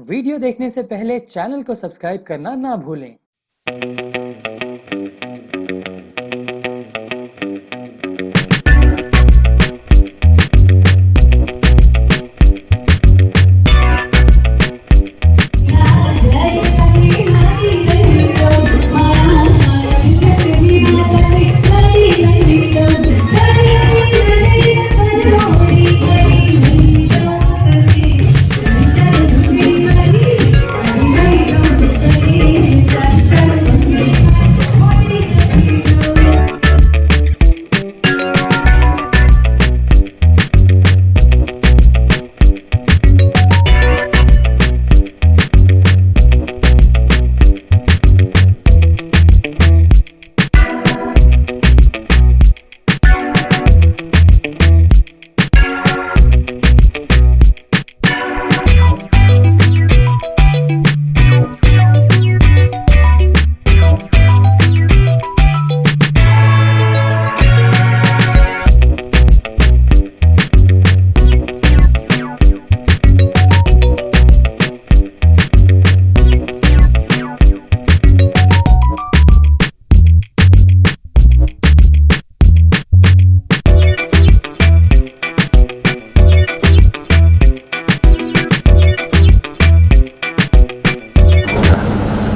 Video देखने से पहले चैनल को सब्सक्राइब करना ना भूलें।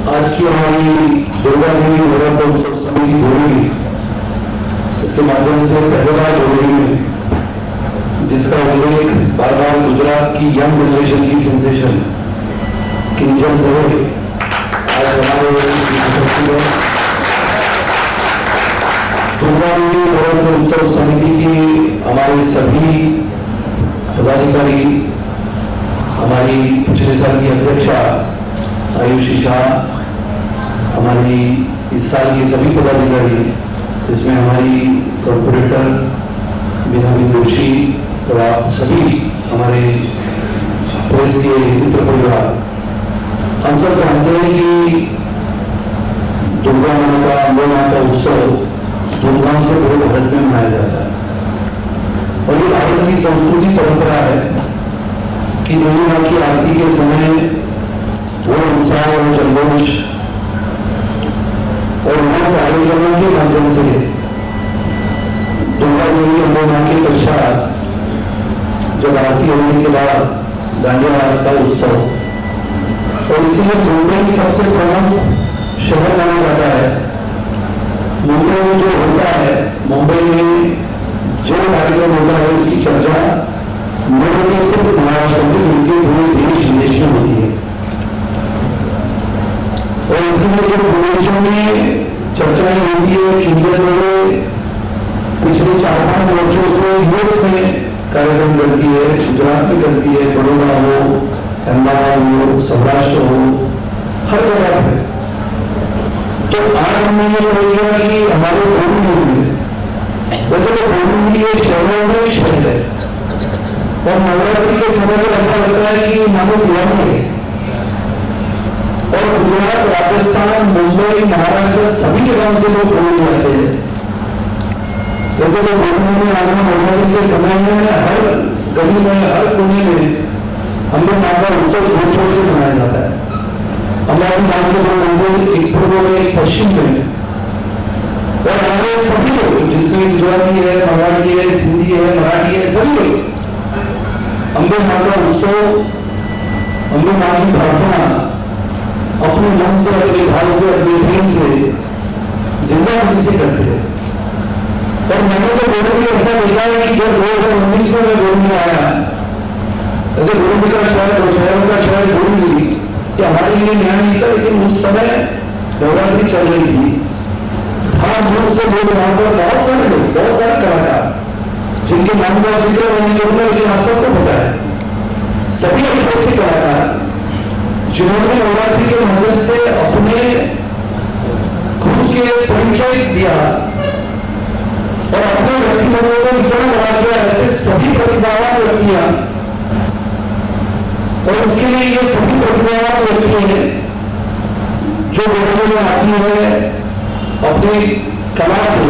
आज की हमारी दुर्गा देवी नवरात्र उत्सव समिति होगी, इसके माध्यम से पहली बार हो रही है, जिसका उल्लेख बार बार गुजरात की यंग जनरेशन की सेंसेशन किंजल दवे आज हमारे दुर्गा देवी नवरात्र उत्सव समिति की हमारी सभी पदाधिकारी, हमारी पिछले साल की अध्यक्षा आयुषी शाह, हमारी इस साल की सभी पदाधिकारी, जिसमें हमारी कॉर्पोरेटर बिनामी दोषी और आप सभी हमारे प्रेस के मित्र परिवार, हम सब जानते हैं कि दुर्गा माँ का अम्बे माँ का उत्सव धूमधाम से पूरे भारत में मनाया जाता है और ये भारत की संस्कृति परंपरा है कि देवी माँ की आरती के समय वो उत्साह और जल्लोष और कार्यक्रमों के माध्यम से दुर्गा देवी अम्बे मां के पश्चात जब आरती होने के बाद दांडिया रास का उत्सव, और इसलिए मुंबई सबसे प्रमुख शहर माना जाता है। मुंबई में जो होता है, मुंबई में जो कार्यक्रम होता है उसकी चर्चा मुंबई से महाराष्ट्र में मिलकर पूरे देश विदेश में होती है और इसलिए जब विदेशों में चर्चाएं होती है कि पिछले 4-5 वर्षों से यूएस में कार्यक्रम करती है, गुजरात में करती है, बड़ौदा हो, अहमदाबाद हो, सौराष्ट्र हो, हर जगह पे। तो आज हमने ये बोला कि हमारे बोर्ड में वैसे तो बोर्ड ये शहरों में शहर है और नवरात्रि के समय पर ऐसा लगता है कि मानो पुरानी है और गुजरात, राजस्थान, मुंबई, महाराष्ट्र सभी जगहों से लोग बोलने आते हैं। जैसे लोग बोलने आना नवरात्रि के समय में हर गली में, हर कोने में हम लोग माँ का उत्सव जोर शोर से मनाया जाता है। हमारे गांव के लोग मुंबई, एक पूर्व में, एक पश्चिम में, और हमारे सभी लोग जिसमें गुजराती है, मराठी है, सिंधी है, मराठी है, सभी लोग अम्बे माँ का उत्सव, अम्बे माँ की प्रार्थना अपने मन से, अपने भाव से, अपने प्रेम से जिंदा दिल से करते हैं। और मैंने तो बोर्ड में ऐसा देखा है कि जब 2019 में मैं बोर्ड में आया, ऐसे बोर्ड का शहर और शहरों का शहर बोर्ड ली कि हमारे लिए नया नहीं था, लेकिन उस समय नवरात्रि चल रही थी। हाँ, दूर से लोग वहां पर बहुत सारे लोग, बहुत सारे कलाकार जिनके नाम का जिक्र नहीं करूंगा, लेकिन आप सबको पता है, सभी अच्छे अच्छे कलाकार जिन्होंने नवरात्रि के माध्यम से अपने खुद के परिचय दिया और अपने व्यक्तित्व को इतना बढ़ा दिया, ऐसे सभी प्रतिभावान व्यक्तियां, और उसके लिए ये सभी प्रतिभावान व्यक्ति हैं जो बोलने में आती है अपनी कला से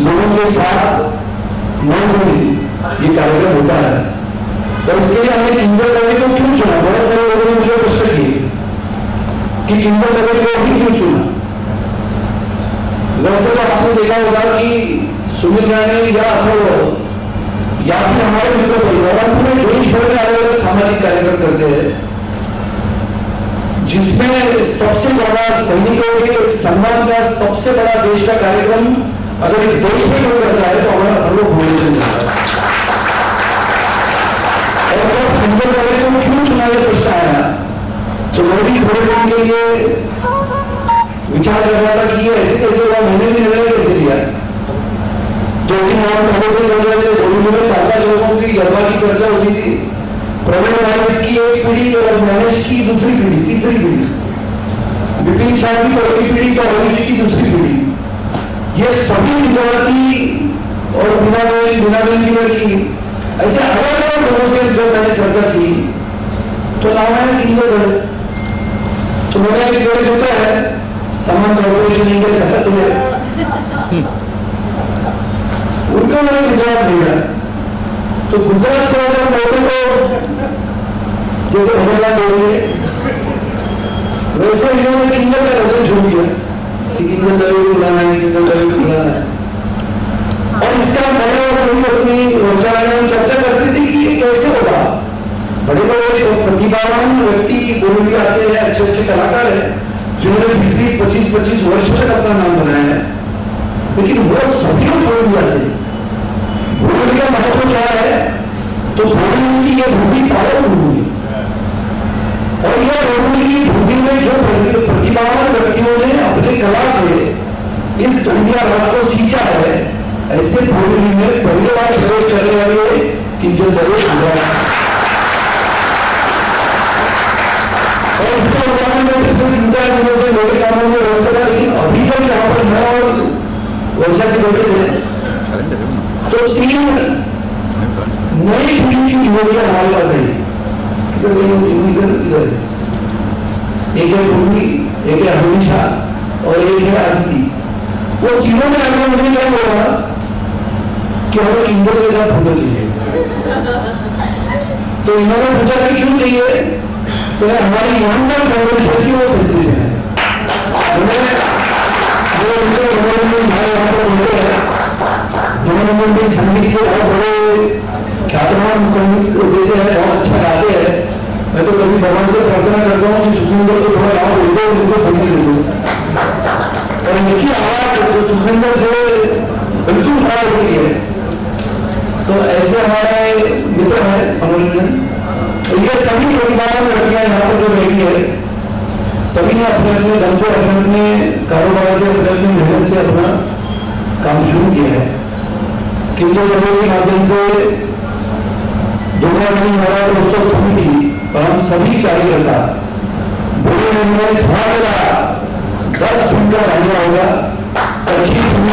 लोगों के साथ मिलकर ये कार्यक्रम होता है। और इसके लिए हमने किंजल दवे को क्यों चुना? बहुत सारे लोगों ने मुझे प्रश्न किए कि किंजल दवे को ही क्यों चुना। वैसे तो आपने देखा होगा कि सुमित राणे या अथर्व या फिर हमारे मित्र परिवार पूरे देश भर में अलग अलग सामाजिक कार्यक्रम करते हैं, जिसमें सबसे ज्यादा सैनिकों के सम्मान का सबसे बड़ा देश का कार्यक्रम अगर इस देश में कोई करता है तो हमारा अथर्व फाउंडेशन है। और जब किंजल दवे को क्यों चुना यह प्रश्न आया तो मैं भी थोड़े दिन के लिए विचार कर रहा था कि ये ऐसे कैसे होगा, मैंने भी निर्णय कैसे लिया। 2-3 माह पहले से चल रहे थे, बोलूंगा में 4-5 लोगों की गरबा की चर्चा होती थी। प्रवीण महाराज की एक पीढ़ी और मैनेश की दूसरी पीढ़ी, तीसरी पीढ़ी, विपिन शाह की पहली पीढ़ी और आयुषी की दूसरी पीढ़ी, ये सभी गुजराती और बिना की लड़की ऐसे अलग अलग लोगों से जब मैंने चर्चा की तो नाम है किंजल दवे। तो मैंने एक जोड़े देता है सम्मान कॉर्पोरेशन इंडिया चाहते हैं, उनको मैंने गुजरात दिया। तो गुजरात से अगर लोगों को जैसे भगवान बोलिए वैसे इन्होंने किंजल का वजन छोड़ दिया कि किंजल दवे को बुलाना है, किंजल दवे को बुलाना है। और इसका मैंने अपनी रोजाना चर्चा करती थी कि ये कैसे होगा। बड़े बड़े प्रतिभावान व्यक्ति बोल के आते हैं, अच्छे अच्छे कलाकार हैं जिन्होंने 20-25 वर्ष तक अपना नाम बनाया है, लेकिन वो सभी लोग बोल भी आते हैं। बोलने का महत्व क्या है? तो बोलने की यह भूमि पावन भूमि, और यह बोलने की भूमि में जो प्रतिभावान व्यक्तियों ने अपने कला से इस इंडिया राष्ट्र को सींचा है, ऐसे भूमि में पहले बार प्रवेश करने वाले किंजल दवे और इसका उदाहरण मैं पिछले 3-4 दिनों से लोगों कामों में व्यस्त था। लेकिन अभी जब यहाँ पर मैं और वर्षा से बैठे थे तो 3 नई पीढ़ी की युवतियां हमारे पास आई। इधर एक है पूर्वी, एक है हमेशा और एक है अदिति। वो तीनों ने आगे मुझे क्या बोला कि हमें किंजल के साथ फोटो चाहिए। तो इन्होंने पूछा कि क्यों चाहिए? तो हमारी यंगर जनरेशन की वो सेंसेशन है। उन्होंने संगीत के बहुत बड़े ख्यातनाम संगीत देते हैं, बहुत अच्छा गाते हैं। मैं तो कभी भगवान से प्रार्थना करता हूँ कि सुखविंदर को थोड़ा लाभ दे दो, उनको संगीत दे दो। और इनकी आवाज तो सुखविंदर से बिल्कुल खराब होती है। तो ऐसे हमारे मित्र हैं मनोरंजन, तो ये सभी प्रतिभावान लड़कियां यहाँ पर जो बैठी है, सभी ने अपने अपने दम को अपने अपने कारोबार से अपने अपनी मेहनत से अपना काम शुरू किया है। किंजल दवे के माध्यम से दुर्गा नवरात्र उत्सव समिति और हम सभी कार्यकर्ता बोले में धमाकेदार 10 फुट का रहना होगा, 25 फुट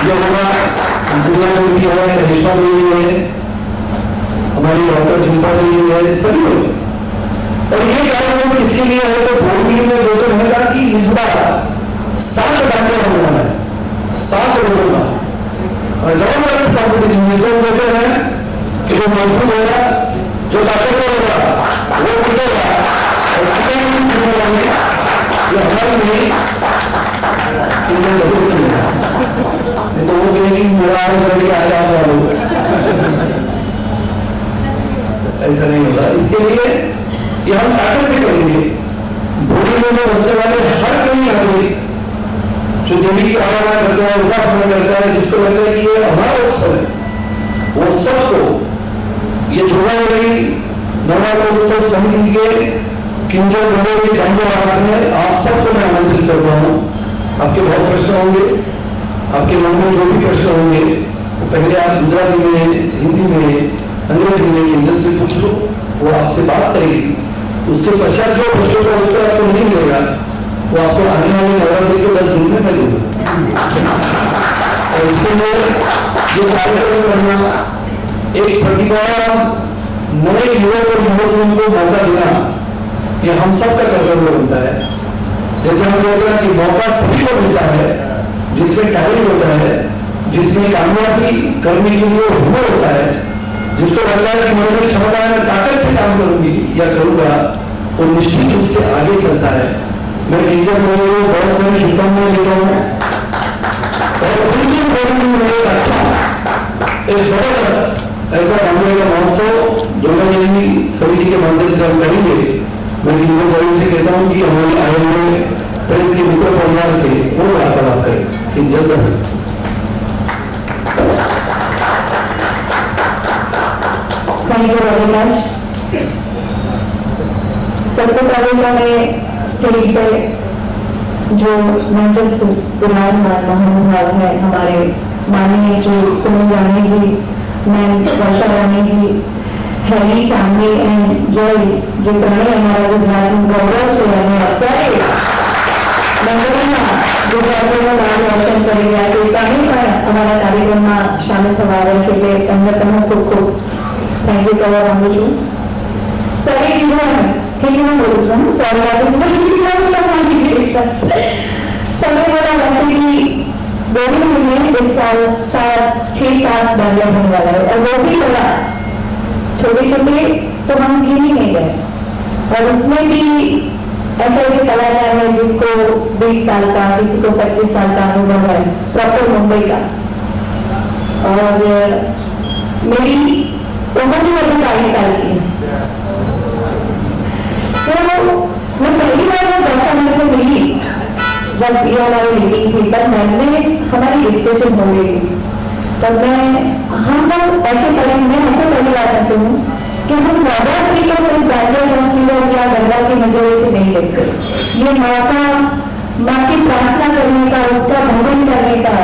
जो होगा। दुर्गा देवी है, रेशमा देवी है, हमारी डॉक्टर शिल्पा देवी है, सभी लोग। और ये कार्यक्रम किसके लिए है? तो बोर्ड मीटिंग में दोस्तों मैंने कहा कि इस बार 7 कार्यक्रम होना है, 7 लोगों का और जबरदस्त कॉम्पिटिशन जिसको हम कहते हैं कि जो मजबूत होगा, जो ताकतवर होगा वो जीतेगा। और ये हमारी नहीं तो वो कहेगी मेरा आ जाओ, ऐसा नहीं होगा। इसके लिए ये हम ताकत से करेंगे। भोली में बसने वाले हर कोई आदमी जो देवी की आराधना करता है, उपासना करता है, जिसको लगता है कि ये हमारा उत्सव है, वो सबको ये दुर्गा देवी नवरात्र उत्सव समिति के किंजल दवे के धन्यवाद में आप सबको मैं आमंत्रित करता हूँ। आपके बहुत प्रश्न होंगे, आपके मन में जो भी प्रश्न होंगे वो पहले आप गुजराती में, हिंदी में, अंग्रेजी में किंजल से पूछ लो, वो आपसे बात करेगी। उसके पश्चात जो प्रश्नों का उत्तर आपको नहीं मिलेगा वो आपको आने वाले नवरात्रि के 10 दिन में मैं दूंगा। और इसके लिए ये कार्यक्रम करना, एक प्रतिभा नए युवक और युवतियों को मौका देना, ये हम सबका कर्तव्य बनता है। जैसे हम कहते हैं कि मौका सभी को मिलता है, जिसमें टैलेंट होता है, जिसमें कामयाबी करने के लिए हुनर होता है, जिसको लग रहा है कि मेरे में क्षमता है, मैं ताकत से काम करूंगी या करूंगा, वो निश्चित रूप से आगे चलता है। मैं टीचर लोगों को बहुत सारी शुभकामनाएं देता हूँ और उनकी अच्छा एक जबरदस्त ऐसा मामले का महोत्सव दुर्गा जयंती समिति के माध्यम से हम करेंगे। मैं टीचर लोगों से कहता हूँ कि हमारे आए हुए प्रेस के मित्र परिवार से वो वार्तालाप करें कि जल्द सबसे पहले तो मैं स्टेज पे जो मंचस्थ विराजमान महानुभाव है हमारे माननीय श्री सुनील रानी जी, मैम वर्षा रानी जी, हेली चांदी एंड जय जितने हमारा गुजरात में गौरव जो है અત્યારે બેંગ્લોરમાં ગુજરાતનું નામ રોશન કરી રહ્યા છે તમે પણ અમારા કાર્યક્રમમાં શામેલ થવા આવ્યા છે એટલે તમને પણ હું ખૂબ ખૂબ થેન્ક યુ કહેવા માંગુ છું। સરે કીધું ठीक है, मैं बोल रहा हूँ सॉरी आप समय बोला वैसे कि बॉलीवुड में इस साल 6-7 डेवलप होने वाला है और वो भी थोड़ा छोटे छोटे तो हम गिन ही नहीं गए और उसमें भी ऐसे ऐसे कलाकार है जिनको 20 साल का, किसी को 25 साल का अनुभव है प्रॉपर मुंबई का और मेरी उम्र भी अभी 22 साल की है। मैं पहली बार वर्षा मैम से मिली जब ये हमारी मीटिंग थी, तब मैम ने हमारी डिस्कशन हो रही थी, तब हम लोग ऐसे पढ़े, मैं ऐसे परिवार से हूँ कि हम नवरात्रि को सिर्फ बैकग्राउंड फेस्टिवल या गरबा के नजरिए से नहीं देखते। ये माँ की प्रार्थना करने का, उसका भजन करने का,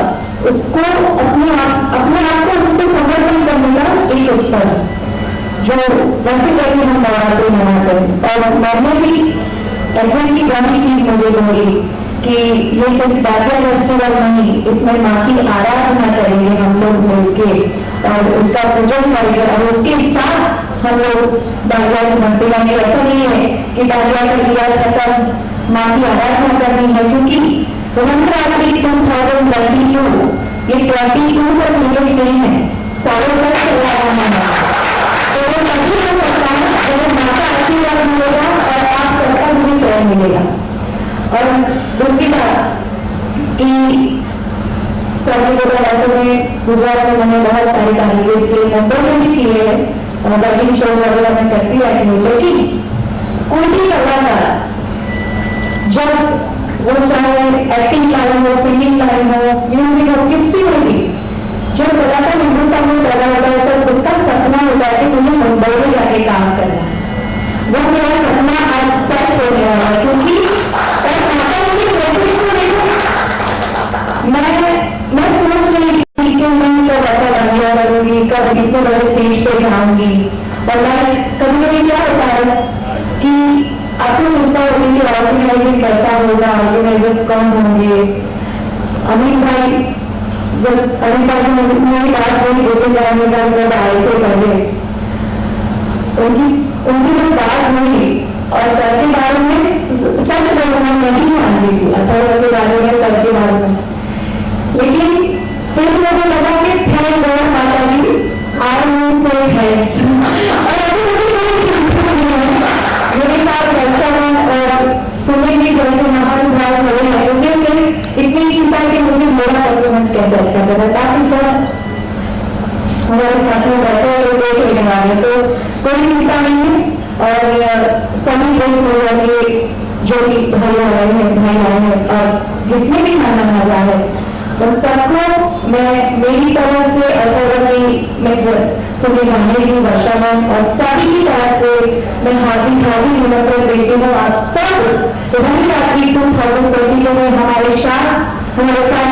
उसको अपने आप को उसको समर्पण करने का एक उत्सव है जो वैसे करके हम नवरात्रि मनाते हैं। और मैंने भी एग्जैक्टली वही चीज मुझे बोली कि ये सिर्फ दादिया फेस्टिवल नहीं, इसमें माँ की आराधना करेंगे हम लोग मिलके और उसका पूजन करेंगे और उसके साथ हम लोग दादिया की मस्ती करेंगे। ऐसा नहीं है कि दादिया का लिया खत्म, माँ की आराधना करनी है, क्योंकि नवरात्रि 2022 ये 22 तक मिले नहीं है, सालों तक चला रहा है। और आप सबका मुझे प्यार मिलेगा। और दूसरी बात कि सभी लोग ऐसे में गुजरात में मैंने बहुत सारे कार्यक्रम किए, नंबर में भी किए हैं, बैटिंग शो वगैरह में करती रहती हूँ, लेकिन कोई भी कलाकार जब वो चाहे एक्टिंग लाइन हो, सिंगिंग लाइन हो, म्यूजिक हो, किसी में भी जब कलाकार हिंदुस्तान में पैदा होता है तो उसका सपना होता है कि मुझे मुंबई में जाके काम करना है। वो मेरा सपना आज सच होने वाला है, क्योंकि मैं सोच रही थी कि मैं कब ऐसा गाना करूंगी, कब इतने बड़े स्टेज पे जाऊंगी। और मैं कभी क्या होता है कि आपको चिंता होगी कि ऑर्गेनाइजिंग कैसा होगा, ऑर्गेनाइजर्स कौन होंगे। अमित भाई जब मेरी बात हुई गोपी कराने का जब आए थे पहले, उनकी जब बात हुई और सर के बारे में सच बोलना नहीं जानती थी, 18 के बारे में सर के बारे में, लेकिन फिर मुझे लगा कि थैंक गॉड माता जी आई नो से थैंक्स। और अभी मुझे कोई चिंता नहीं है, मेरे साथ वर्षा और सुनील जी जैसे महानुभाव हो रहे हैं, मुझे सिर्फ इतनी चिंता कि मुझे मेरा परफॉर्मेंस कैसे अच्छा करेगा, ताकि सर हमारे साथ में बैठे और देख लेने वाले, तो कोई चिंता नहीं है। और सभी लोग जो भी भाई आए हैं और जितने भी खाना बना है उन सबको मैं मेरी तरफ से सुनील रानी जी, वर्षा मैम और सभी की तरफ से मैं हार्दिक निमंत्रण देती हूँ। आप सब नवरात्रि 2022 में हमारे साथ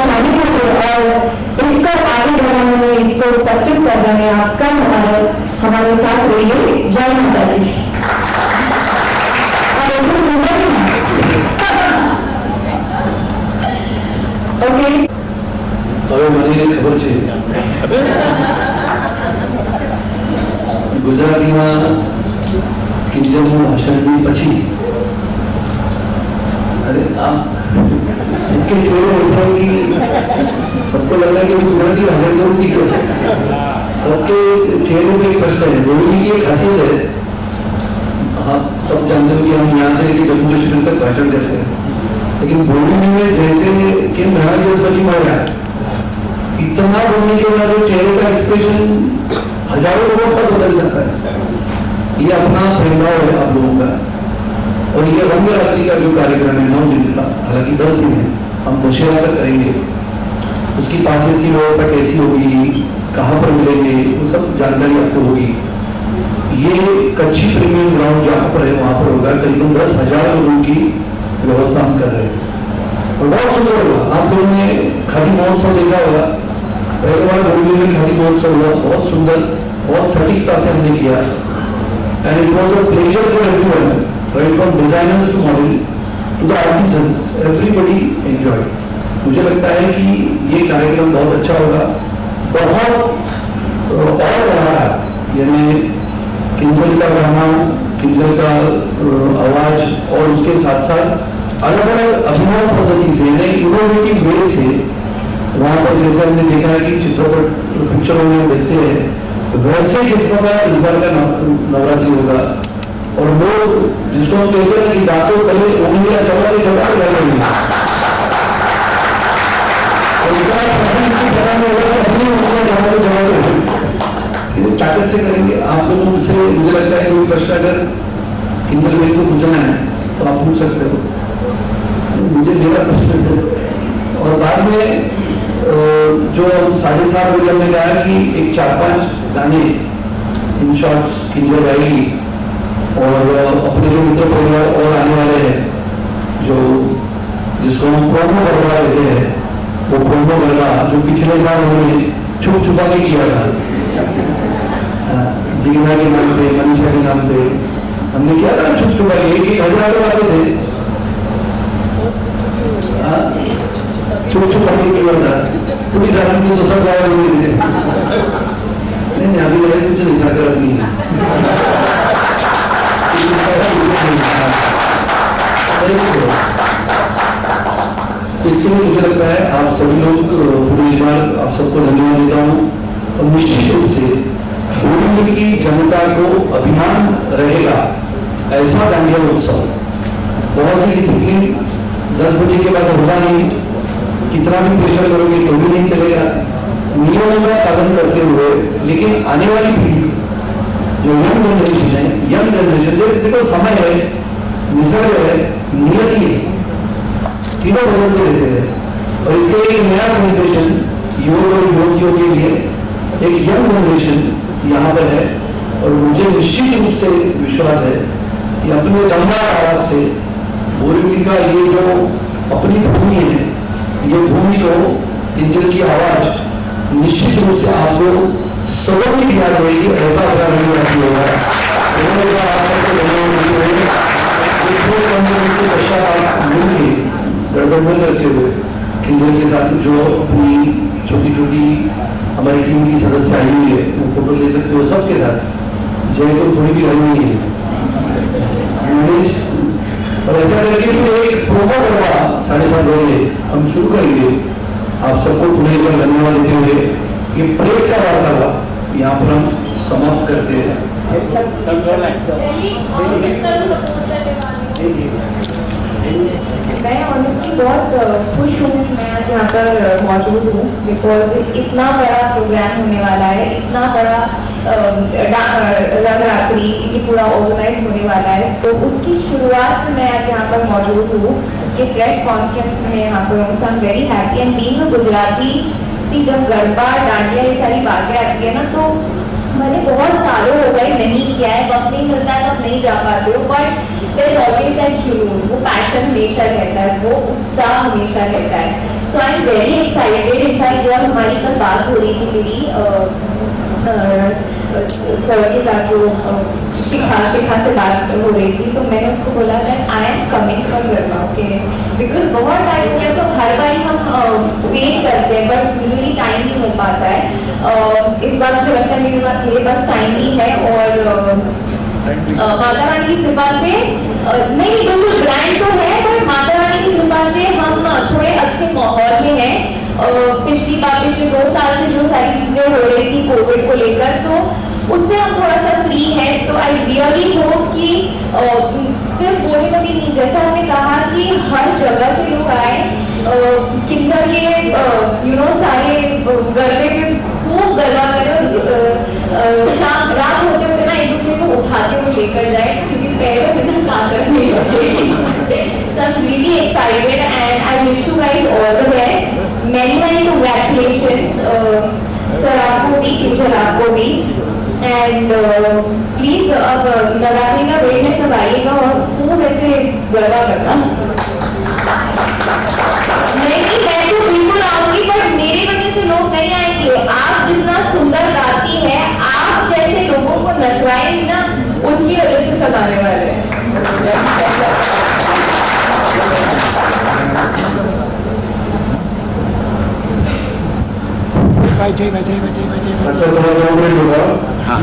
शामिल होंगे और इसको आगे बढ़ाने में, इसको सक्सेस करने में आप सब हमारे साथ रहिए। जय माता जी। ओके, હવે મને ખબર છે ગુજરાતીમાં કિંજલનું ભાષણની પછી अरे सबके चेहरे ऐसा है कि सबको लग रहा है कि मैं गुजराती भाषण करूँ कि सबके चेहरे पे एक प्रश्न है। बोलने की एक खासियत है, आप सब जानते हो कि हम यहाँ से लेकर जम्मू कश्मीर तक भाषण करते हैं, लेकिन बोलने में जैसे कि मेरा दिवस बची मारा इतना बोलने के बाद जो चेहरे का एक्सप्रेशन हजारों लोगों का बदल जाता है। ये अपना प्रेमाव है आप लोगों का। और ये रंग रात्रि का जो कार्यक्रम है 9 दिन का, हालांकि 10 दिन है, हम दशहरा तक करेंगे। उसकी पासेस की व्यवस्था कैसी होगी, कहाँ पर मिलेंगे, वो सब जानकारी आपको होगी। ये कच्ची प्रीमियम ग्राउंड जहाँ पर है वहाँ पर होगा। करीबन 10,000 लोगों की व्यवस्था हम कर रहे हैं और बहुत सुंदर होगा। आप लोगों ने खादी महोत्सव देखा होगा, पहली बार बोलने में खादी महोत्सव हुआ, बहुत सुंदर, बहुत सटीकता से हमने किया। And it was a pleasure for everyone, right from designers to model to the artisans, everybody enjoy. मुझे लगता है कि ये कार्यक्रम बहुत अच्छा होगा, बहुत और बड़ा, यानी किंजल का गाना, किंजल का आवाज और उसके साथ साथ अलग अलग अभिनव पद्धति से, यानी इनोवेटिव वे से वहाँ पर जैसे हमने देखा है कि चित्रपट पिक्चरों में देखते हैं वैसे किस्मों का इस बार का नवरात्रि होगा। और लोग जिसको हम कहते हैं कि दांतों तले उंगलियां चला के चला ताकत से करेंगे। आप लोगों से मुझे लगता है कोई प्रश्न अगर किंजल मेरे को पूछना है तो आप पूछ सकते हो, मुझे मेरा प्रश्न है। और बाद में जो 7:30 बजे हमने कहा कि एक 4-5 गाने इन शॉर्ट्स किंजल गाएगी और अपने जो मित्र परिवार और आने वाले हैं, जो जिसको हम प्रोमो करवा देते हैं, वो प्रोमो करवा जो पिछले साल उन्होंने छुप छुपा के किया था, जिग्ना के नाम पे, मनीषा के नाम पे हमने किया था छुप छुपा के, 1,000 आते थे, छुप छुपा के किया था। पूरी जाती तो सब गायब हो गए थे। नहीं अभी कुछ नहीं सरकार अपनी तो इसके लिए मुझे लगता है आप सभी लोग पूरी बार आप सबको धन्यवाद देता हूँ। और निश्चित रूप से होली की जनता को अभिमान रहेगा ऐसा दांडिया उत्सव, बहुत ही डिसिप्लिन, 10 बजे के बाद होगा नहीं, कितना भी प्रेशर करोगे तो भी नहीं चलेगा, नियमों का पालन करते हुए। लेकिन आने वाली पीढ़ी जो यंग जनरेशन है, यंग जनरेशन देखो समय है, निसर्ग है, नियति है, तीनों बदलते रहते हैं। और इसके लिए नया सेंसेशन युवक और युवतियों के लिए एक यंग जनरेशन यहाँ पर है। और मुझे निश्चित रूप से विश्वास है कि अपने दमदार आवाज से बोरीवली का ये जो अपनी भूमि है, ये भूमि को किंजल की आवाज निश्चित रूप से आपको सबक भी याद रहेगी। ऐसा होगा गठबंधन करते हुए किंजल के साथ जो अपनी छोटी छोटी हमारी टीम की सदस्य आई हुई है, वो फोटो ले सकते हो सबके साथ। जय को थोड़ी भी आई हुई है और ऐसा करके एक प्रोमो करवा 7:30 बजे हम शुरू करेंगे। आप सबको पुनः एक बार धन्यवाद देते हुए ये प्रेस का वार्तालाप यहाँ पर हम समाप्त करते हैं। मैं ऑनेस्टली बहुत खुश हूँ कि मैं आज यहाँ पर मौजूद हूँ, बिकॉज इतना बड़ा प्रोग्राम होने वाला है, इतना बड़ा नवरात्रि ये पूरा ऑर्गेनाइज होने वाला है। सो उसकी शुरुआत में मैं आज यहाँ पर मौजूद हूँ, उसके प्रेस कॉन्फ्रेंस में मैं यहाँ पर हूँ। So I am very happy and being a Gujarati see, जब गरबा डांडिया ये सारी बातें आती है ना, तो मैंने बहुत सालों हो गए नहीं किया है, वक्त नहीं मिलता है तो आप नहीं जा पाते हो, but there is always that जुनून, वो पैशन हमेशा रहता है, वो उत्साह हमेशा रहता है। So I am very excited. In fact जब हमारी कल बात हो रही थी मेरी सर के साथ, जो शिखा से बात हो रही थी, तो मैंने उसको बोला that I am coming for garba, okay, because बहुत टाइम हो गया, तो हर बार हम वेट करते हैं बट यूजुअली टाइम नहीं मिल पाता है। इस बार मुझे लगता है मेरे पास टाइम ही है और माता रानी की कृपा से नहीं, बिल्कुल ब्रांड तो है बट माता रानी की कृपा से हम थोड़े अच्छे माहौल में हैं। पिछले 2 साल से जो सारी चीजें चीजें हो रही थी कोविड को लेकर, तो उससे हम थोड़ा सा फ्री हैं। तो आई रियली होप कि सिर्फ बोलने को नहीं, जैसा हमने कहा कि हर जगह से लोग आए, किंजर के सारे गरबे में खूब गरबा करें, शाम रात होते होते ना एक दूसरे को उठाते हुए लेकर जाए, क्योंकि पैरों में ना ताकत नहीं बचेगी। So I'm really excited and I wish you guys all the best. Many congratulations, sir आपको भी, किंजर आपको भी। एंड प्लीज अब नवरात्रि का वेट में सब आइएगा और खूब ऐसे गरबा करना। नहीं, मैं तो बिल्कुल आऊंगी, पर मेरी वजह से लोग नहीं आएंगे। आप जितना सुंदर गाती है, आप जैसे लोगों को नचवाएंगी ना, उसकी वजह से सब आने वाले हैं। अच्छा, थोड़ा हाँ।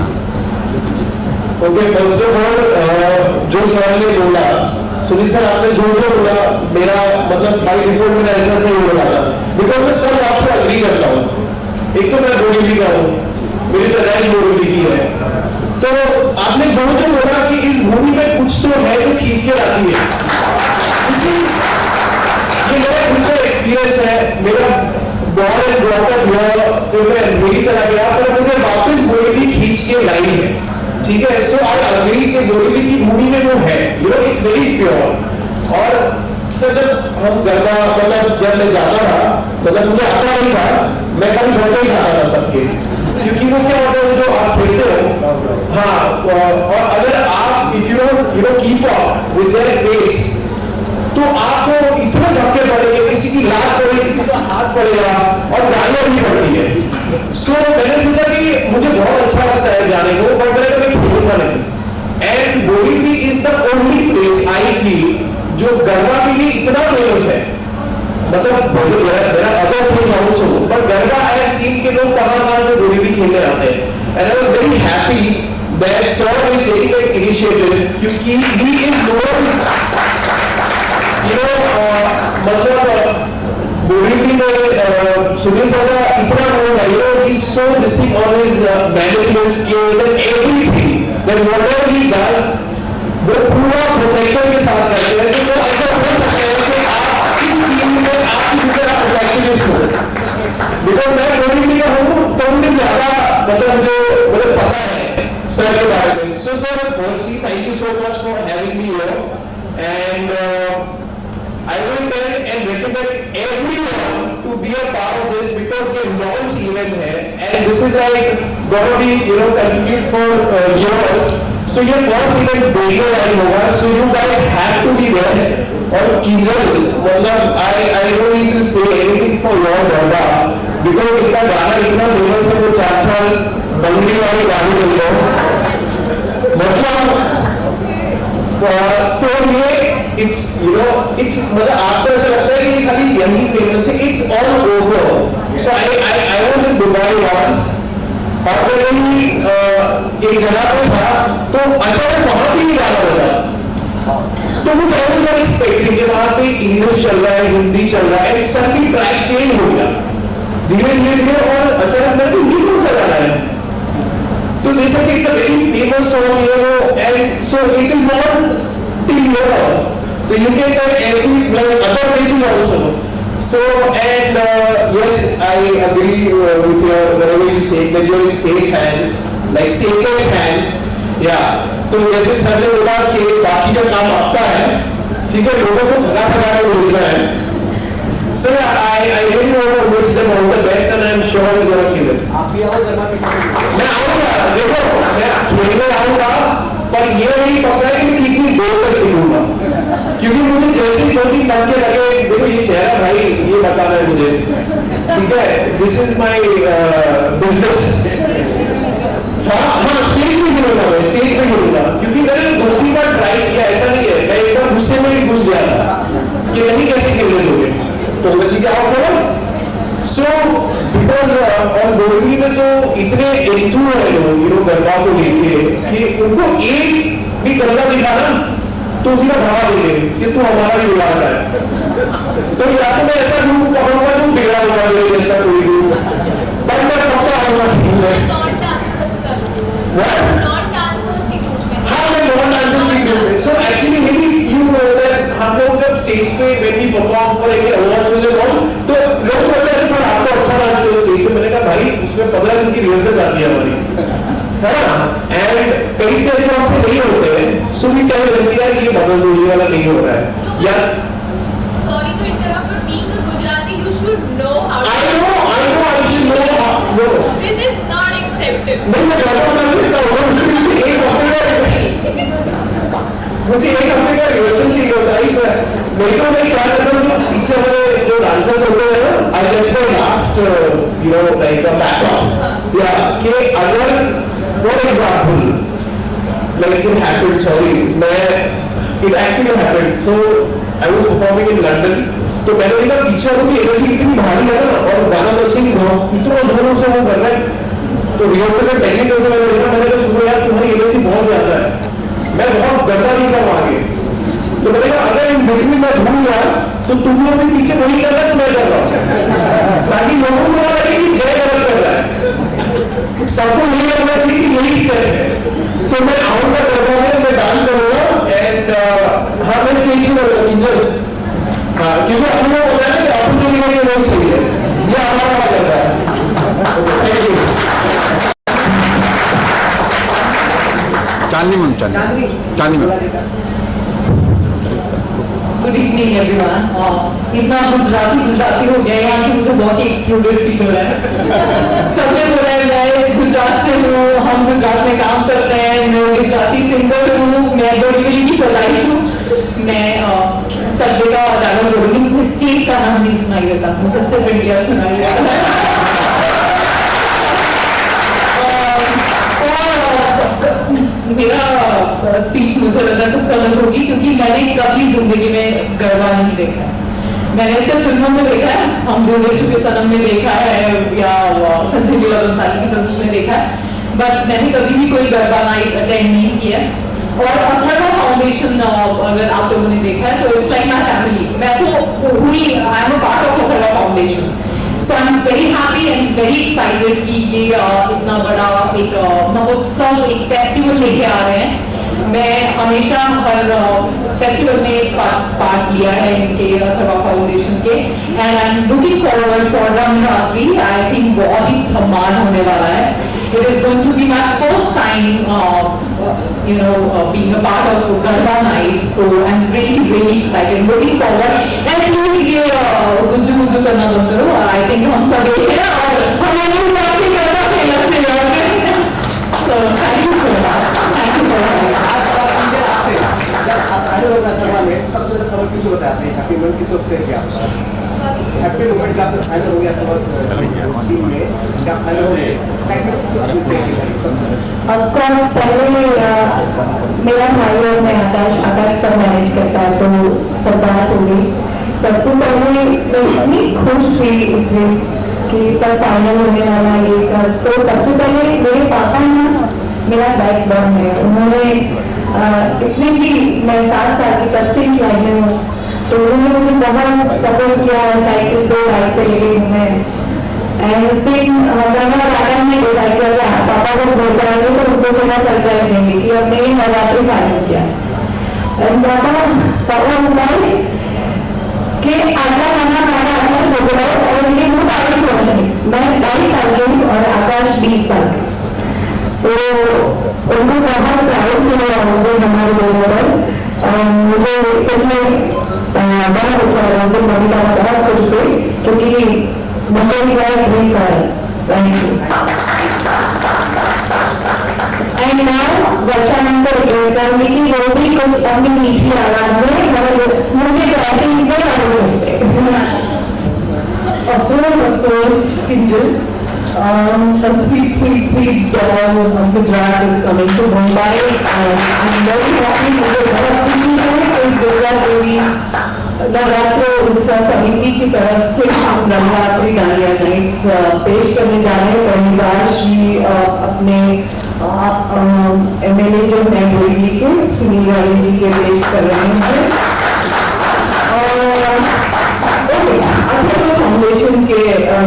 ओके, फर्स्ट ऑफ ऑल जो सर ने बोला, सुनील सर आपने जो बोला, मेरा मतलब बाय डिफॉल्ट मेरा ऐसा सही हो रहा था, बिकॉज मैं सब आपको एग्री करता हूँ। एक तो मैं बोली का हूँ, मेरी तो राइट बोली की है, तो आपने जो बोला कि इस भूमि में कुछ तो है जो खींच के लाती है। ये मेरा खुद का एक्सपीरियंस है, मेरा बॉर्न एंड ब्रॉट अप हुआ, फिर मैं दिल्ली चला गया, पर मुझे वापस बोली खींच के लाई है, ठीक है। सो आई अग्री कि बोली की भूमि में वो है, इट्स वेरी प्योर। और सर जब हम गरबा मतलब जब मैं जाता था, मतलब मुझे आता नहीं था, मैं कभी घर ही खाता था सबके, क्योंकि वो क्या होता है जो आप खेलते हो, हाँ, और अगर आप if you know keep up with their pace, तो आपको इतने धक्के पड़ेंगे, किसी की लात पड़ेगी, किसी का हाथ पड़ेगा, और गालियां भी पड़ती है। सो मैंने सोचा कि मुझे बहुत अच्छा लगता है जाने को, पर मैंने कभी खेलूंगा नहीं। And Borivali is the only place I feel जो गरबा के लिए इतना फेमस है, मतलब मेरा अदर थिंग ऑल्सो, पर गरबा आई हैव सीन के लोग कहां से बोरीवली खेलने आते हैं। And I was very happy that sir is taking that initiative, क्योंकि ही इज नोन मतलब बोरीवली में सुनील सर का इतना रोल है, he so this thing on his management skills and everything that whatever he does वो पूरा प्रोफेशन के साथ करते हैं। तो सर ऐसा हो सकता है कि आप इस टीम में आपकी तरह प्रोफेशनलिस्ट हो, बिकॉज मैं बोरीवली का हूँ, तो मुझे ज्यादा मतलब जो मुझे पता है सर के बारे में। So sir firstly thank you so much for having me here, and I will tell and recommend everyone to be a part of this, because ये launch event है, and this is like gonna be continued for years. So ये first event देखने वाली होगा, so you guys have to be there. और किंजल मतलब I don't need to say anything for your Garbha, because इनका गाना इतना फेमस है, वो 4 साल बंगली वाली गाने चलते हैं, मतलब तो ये इट्स मतलब आपको ऐसा लगता है कि खाली यही फेमस है, it's all over. So I was in Dubai once, और मैं एक जगह पे था, तो अचानक वहां भी गाना बजा, तो मुझे नॉट एक्सपेक्टिंग कि वहां पे इंग्लिश चल रहा है, हिंदी चल रहा है, सडनली ट्रैक चेंज हो गया धीरे धीरे, और अचानक मैं हिंदी कौन सा गाना है, तो this is a very famous song, and so it is not till here, so you can get every like other places also. So and yes, I agree with your whatever you say that you're in safe hands, like safest hands. Yeah. तो जैसे sir ने बोला कि बाकी का काम आपका है, ठीक है, लोगों को थका थका के रोकना है। So I really want to wish them all the best, and I'm sure they're gonna kill it. आप भी आओ जगह पे। मैं आऊँगा, देखो मैं खेलने आऊँगा, पर ये नहीं पता है कि कितनी देर तक खेलूंगा, क्योंकि मुझे जैसे 2-3 घंटे लगे, देखो ये चेहरा भाई ये बचाना है मुझे, ठीक है, दिस इज माय बिजनेस। हाँ स्टेज पे खेलूंगा, मैं स्टेज पे खेलूंगा, क्योंकि मैंने दूसरी बार ट्राई किया, ऐसा नहीं है, मैं एक बार गुस्से में ही घुस गया था कि नहीं कैसे खेलने दोगे, तो ठीक है आप करो। सो बिकॉज ऑन बोरीवली में तो इतने एंथू है लोग गरबा को लेके कि उनको एक भी गरबा दिखा ना तो उसी का भाव देंगे कि तू हमारा भी बिगाड़ रहा है, तो या तो मैं ऐसा ग्रुप पकड़ूंगा जो बिगड़ा हुआ है जैसा कोई ग्रुप, पर मैं पक्का आऊंगा। भाई उसमें 15 दिन की रिहर्सल जाती है हमारी, है ना। एंड कई स्टेज पर आपसे नहीं होते हैं, सो वी टेल देम यार ये बदल दो, ये वाला नहीं हो रहा है यार। Sorry to interrupt, but being a Gujarati, you should know how to. I know I should know how. This is not acceptable. नहीं मैं कहता हूँ मैं सीखता हूँ, मुझे एक हफ्ते का रिहर्सल चाहिए होता है। इसमें मेरे को मैं क्या करता हूँ, पीछे वाले जो डांसर्स होते हैं ना, I let's say last you know like the backup या कि अगर for example like it happened, sorry मैं it actually happened, so I was performing in London, तो मैंने देखा पीछे वालों की एनर्जी इतनी भारी है ना, और गाना बस ही इतना जोरों से वो कर रहा है, तो रिहर्सल से टेक्निक होकर मैंने देखा, मैंने कहा सुनो यार तुम्हारी एनर्जी बहुत ज्यादा है, मैं बहुत गंदा नहीं कर आगे, तो मैंने कहा अगर इन बिटवीन मैं भूल गया तो तुम लोग भी पीछे वही कर रहे हैं तो मैं कर रहा हूँ, ताकि लोगों को पता लगे कि जय गलत कर रहा है, सबको यही करना चाहिए कि यही स्टेप है। तो मैं आऊंगा करता हूँ, मैं डांस करूंगा एंड हाँ मैं स्टेज पे करूंगा इंजॉय, हाँ क्योंकि हम लोग होता है ना कि अपॉर्चुनिटी के लिए नहीं सही है, ये हमारा काम करता है। Thank you. Chandni ma'am good evening everyone. इतना गुजराती हो गया यहाँ कि मुझे बहुत ही एक्सक्लूडेड फील हो रहा है। सबने बोला है मैं गुजरात से हूँ, हम गुजरात में काम करते हैं, मैं गुजराती सिंगर हूँ, मैं बोरीवली की पैदाइश हूँ, मैं चड्डे का डायलॉग बोलूँगी, मुझे स्टेट का नाम नहीं सुनाई देता, मुझे सिर्फ इंडिया सुनाई देता है। मेरा स्पीच मुझे लगता है सबसे अलग होगी क्योंकि मैंने कभी जिंदगी में गरबा नहीं देखा है। मैंने सिर्फ फिल्मों में देखा है, हम दूल्हे चुके सनम में देखा है या संजय लीला बंसाली की फिल्म में देखा है, बट मैंने कभी भी कोई गरबा नाइट अटेंड नहीं किया। और अथर्वा फाउंडेशन अगर आप लोगों ने देखा है तो इट्स लाइक माय फैमिली, मैं तो हुई I am a part of Atharva foundation, so I am very happy and very excited कि ये इतना बड़ा एक महोत्सव, एक फेस्टिवल लेके आ रहे हैं। मैं हमेशा हर फेस्टिवल में एक पार्ट लिया है इनके अथर्वा फाउंडेशन के, and I am looking forward for Navratri. I think बहुत ही धमाल होने वाला है। It is going to be my first time, being a part of Garba night, so I'm really excited, looking forward. And please ये गुंजू गुंजू करना बंद करो। I think हम सब एक हैं और हमें नहीं बातें करना खेलना चाहिए। So thank you so much. Thank you for having me. आने वाला अथर्वा में सबसे ज्यादा खबर किसको बताते हैं, हैप्पी मोमेंट किसको शेयर किया आपने? हैप्पी मोमेंट का फाइनल हो गया अथर्वा टीम में, क्या फाइनल हो गया? एक्साइटमेंट आपने शेयर किया सबसे? Of course, पहले मेरा भाई और मैं आकाश सब मैनेज करता है तो सब बात हो गई। सबसे पहले मैं इतनी खुश थी उस दिन कि सब फाइनल होने वाला ये सब। तो सबसे पहले मेरे पापा है ना, मेरा बैक बर्न है, उन्होंने इतने भी मैं 7 साल की तब से इस लाइन में हूँ, तो उन्होंने मुझे बहुत सपोर्ट किया, साइकिल को राइड पे ले गई मैं। एंड उस दिन गाना में डिसाइड कर रहा पापा को बोल कराएंगे तो उनको सीधा सरप्राइज देंगे कि हमने ये नवरात्रि फाइनल किया। एंड पापा बताए कि आधा गाना गाना आधा छोड़ और उनके मुँह 22 वर्ष, मैं 22 साल की हूँ और आकाश 20 साल की, तो उनको बहुत प्राउड फील हुआ उनको हमारे लोगों पर। मुझे सच में बहुत अच्छा लगा, उनको मम्मी पापा बहुत खुश थे क्योंकि Thank you. And now Varsha ma'am को रिक्वेस्ट करूंगी कि वो भी कुछ अपनी मीठी आवाज में मगर मुझे कहते हैं इसमें Of course, Kinjal. A sweet girl of Gujarat is coming to Mumbai, and I'm very happy because Gujarat Devi Navratra उत्सव समिति की तरफ से हम नवरात्रि डालिया नाइट्स पेश करने जा रहे हैं। पहली बार श्री अपने MLA जो हैं बोरीवली के सुनील रावल जी के पेश कर रहे हैं और अथर्वा फाउंडेशन के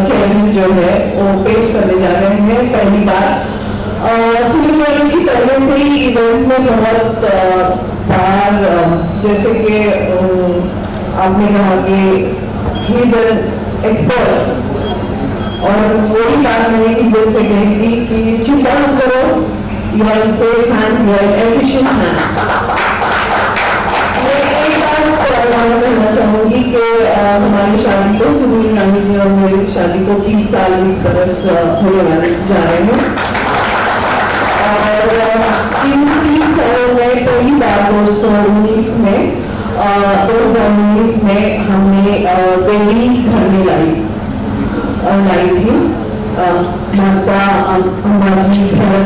चेयरमैन जो है वो पेश करने जा रहे हैं पहली बार। सुनील रावल जी पहले से ही इवेंट्स में बहुत बार जैसे कि आपने कहा कि ही इज एन एक्सपर्ट और वही बात मैंने किचन से कही थी कि चिंता मत करो, you are safe hands, you are efficient hands. मैं एक बात कहना चाहूंगी कि हमारी शादी को, सुनील रानी जी और मेरी शादी को 30 साल इस बरस होने वाले जा रहे हैं। और इन 30 सालों में पहली बार 2019 में हमने बेली घर में लाई थी। माता अम्बाजी घर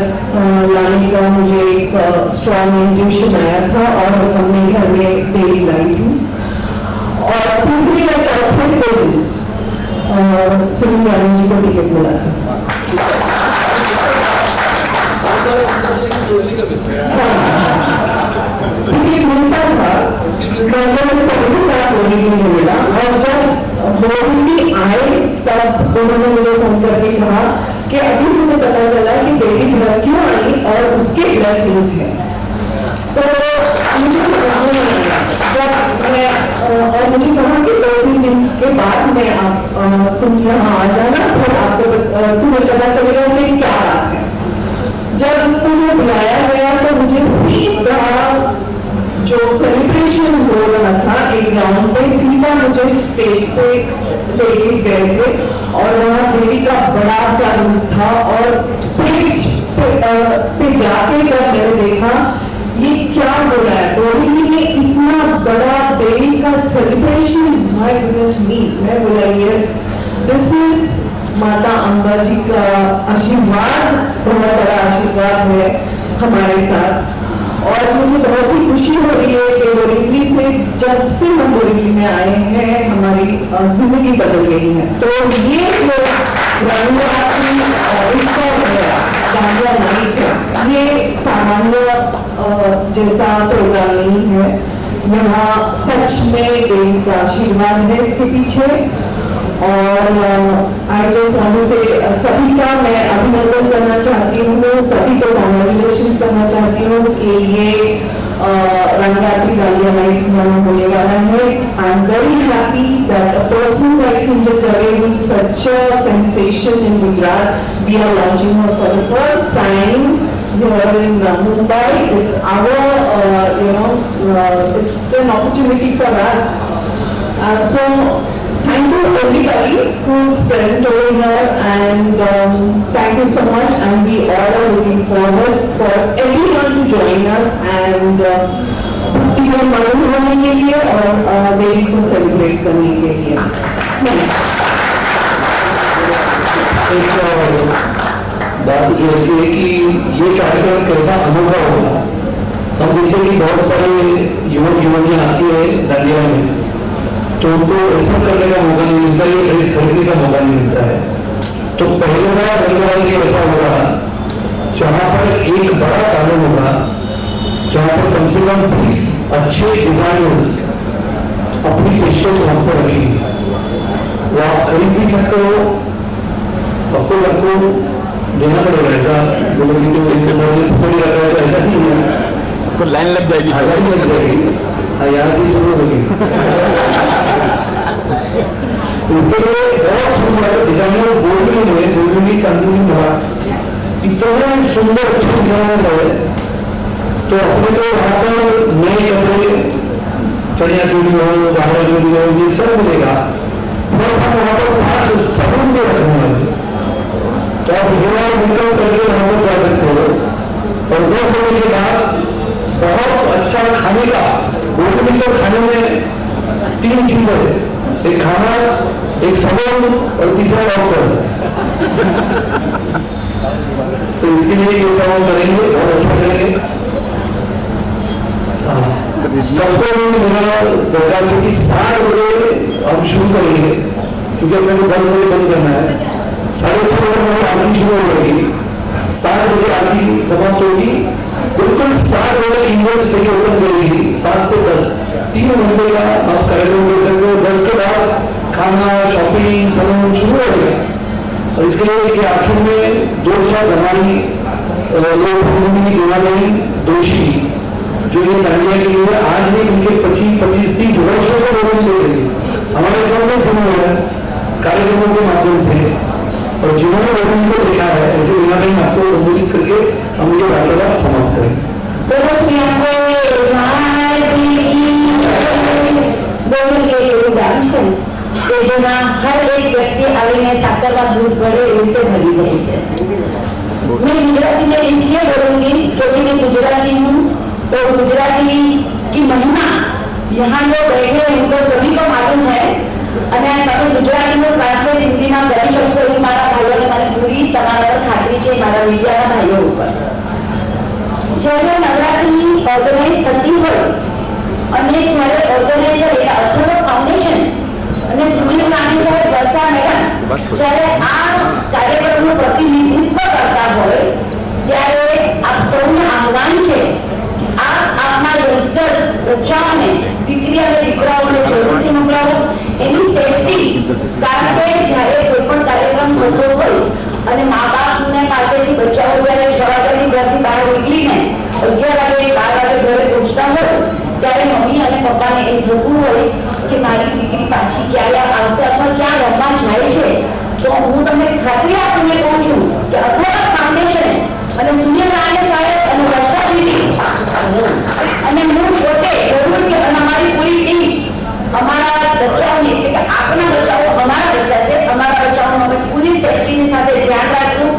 लाने का मुझे एक स्ट्रॉन्ग इंट्यूशन आया था और हमने घर में बेली लाई थी। और तीसरी या चौथे दिन सुनील रानी जी को टिकट मिला था। टिकट मिलता था, मिला। और जब मोदी आए तब उन्होंने मुझे फोन करके कहा कि अभी मुझे पता चला कि बेटी घर क्यों आई और उसके ब्लेसिंग्स हैं। तो मुझे समझ नहीं आया जब मैं और मुझे कहा कि 2-3 दिन के बाद मैं तुम यहाँ आ जाना, फिर आपको तुम्हें पता चलेगा कि क्या बात है। जब मुझे बुलाया गया तो मुझे सीधा जो सेलिब्रेशन हो रहा था एक ग्राउंड पे, सीधा मुझे स्टेज पे लेके गए थे और वहाँ देवी का बड़ा सा रूप था। और स्टेज पे जाके जब मैंने देखा ये क्या हो रहा है, रोहिणी में इतना बड़ा देवी का सेलिब्रेशन, माय गुडनेस मी, मैं बोला यस दिस इज माता अम्बा जी का आशीर्वाद, बहुत बड़ा आशीर्वाद है हमारे साथ। और मुझे बहुत ही खुशी हो रही है कि बोरीवली से जब से हम बोरीवली में आए हैं हमारी जिंदगी बदल गई है। तो ये जो दांडिया नाइट है, ये सामान्य जैसा प्रोग्राम नहीं है। यहाँ सच में देवी का आशीर्वाद है इसके पीछे। और आई जस्ट वांट से सभी का मैं अभिनंदन करना चाहती हूँ, सभी को कॉन्ग्रेचुलेशन करना चाहती हूँ कि ये रंगरात्रि दांडिया नाइट्स में होने वाला है। आई am very happy that a person like Kinjal Dave who is such a sensation in Gujarat, we are launching her for the first time here in Mumbai. It's our it's an opportunity for us. So thank you everybody who is present over here, and thank you so much, and we all are looking forward for everyone to join us and भक्ति में मगन होने के लिए और देवी को celebrate करने के लिए। एक बात जो ऐसी है कि ये कार्यक्रम कैसा अनुभव होगा। हम देखते हैं कि बहुत सारे युवक युवतियां आती है दांडिया में, तो उनको ऐसा करने का मौका नहीं मिलता, ये ड्रेस खरीदने का मौका नहीं मिलता है। तो पहले बार रंगवाली ऐसा होगा जहाँ पर एक बड़ा गार्डन होगा, जहाँ पर कम से कम 20 अच्छे डिजाइनर्स अपनी पेशकश वहाँ पर रखेंगे। वो आप खरीद भी सकते हो, आपको आपको देना पड़ेगा। ऐसा बोलोगे तो एक थोड़ी रखा है, ऐसा नहीं है तो लाइन लग जाएगी, लाइन लग जाएगी। यहाँ से शुरू होगी। इसके लिए बहुत सुंदर डिजाइनर बोलने कंपनी बना, इतने सुंदर अच्छे डिजाइनर है। तो अपने को वहाँ पर नए कपड़े, चढ़िया चोली हो, बाहर चोली हो, ये सब मिलेगा। बस हम वहाँ पर 5 सबूत में रखने वाले, तो आप मिलकर करके वहाँ पर जा सकते हो। और 10 बजे के बाद बहुत अच्छा खाने का, बोलने तो खाने में 3 चीजें है, एक खाना, एक सबूत और तीसरा डॉक्टर। तो इसके लिए ये सब हम करेंगे, बहुत अच्छा करेंगे। सबको मेरा दरखास्त है कि 7 बजे हम शुरू करेंगे, क्योंकि अपने को 10 बजे बंद करना है। 6:30 बजे आरती शुरू हो जाएगी, 7 बजे आरती समाप्त होगी, बिल्कुल 7 बजे इंडोर स्टेज ओपन करेगी। 7 से 10 3 घंटे का आप कार्यक्रम कर सकते हो। 10 के बाद खाना, शॉपिंग, सामान शुरू हो जाएगा। और इसके लिए आखिर में 2 शब्द हमारी दोषी जो ये दांडिया के लिए आज भी उनके 25-30 वर्षों से लोगों ने ले रही हमारे सामने सुना है कार्यक्रमों के माध्यम से। और जिन्होंने रोहिणी को देखा है ऐसे बिना नहीं आपको संबोधित करके हम ये वार्तालाप समाप्त करेंगे। જેમાં હર એક વ્યક્તિ આવીને સાકરમાં દૂધ ભરે એ રીતે ભરી જાય છે। मैं गुजराती में इसलिए बोलूंगी क्योंकि मैं गुजराती हूँ और गुजराती की महिमा यहाँ जो बैठे हैं उनको सभी को मालूम है। અને તમે ગુજરાતીનું ટ્રાન્સલેટ હિન્દીમાં કરી શકશો એ મારા ભાઈઓને મને પૂરી તમારા પર ખાતરી છે, મારા મીડિયાના ભાઈઓ ઉપર। જ્યારે નવરાત્રિ ઓર્ગેનાઇઝ થતી હોય અને જ્યારે ઓર્ગેનાઇઝર એટલે અથર્વ ફાઉન્ડેશન અને સુનિલ રાણી સાહેબ વર્ષા મેડમ જ્યારે આ કાર્યક્રમનું પ્રતિનિધિત્વ કરતા હોય ત્યારે આપ સૌને આહ્વાન છે આપ આપના યંગસ્ટર્સ બચ્ચાઓને દીકરી અને દીકરાઓને જરૂરથી મોકલાવો। એની સેફટી કારણ કે જ્યારે કોઈ પણ કાર્યક્રમ થતો હોય અને મા બાપને પાસેથી બચ્ચાઓ જ્યારે 6 વાગ્યાની ઘરથી બહાર નીકળીને 11 વાગે 12 વાગે ઘરે પહોંચતા હોય ત્યારે મમ્મી અને પપ્પાને એ થતું હોય કે મારી દીકરી પાછી ક્યારે આવશે અથવા ક્યાં રમવા જાય છે। તો હું તમને ખાતરી આપીને કહું છું કે અથર્વ ફાઉન્ડેશન અને સુનિલ રાણી સાહેબ અને વર્ષા દીદી અને હું પોતે જરૂરથી અને અમારી પૂરી ટીમ અમારા બચ્ચાઓને એટલે કે આપના બચ્ચાઓ અમારા બચ્ચા છે, અમારા બચ્ચાઓનું અમે પૂરી સેફટીની સાથે ધ્યાન રાખશું।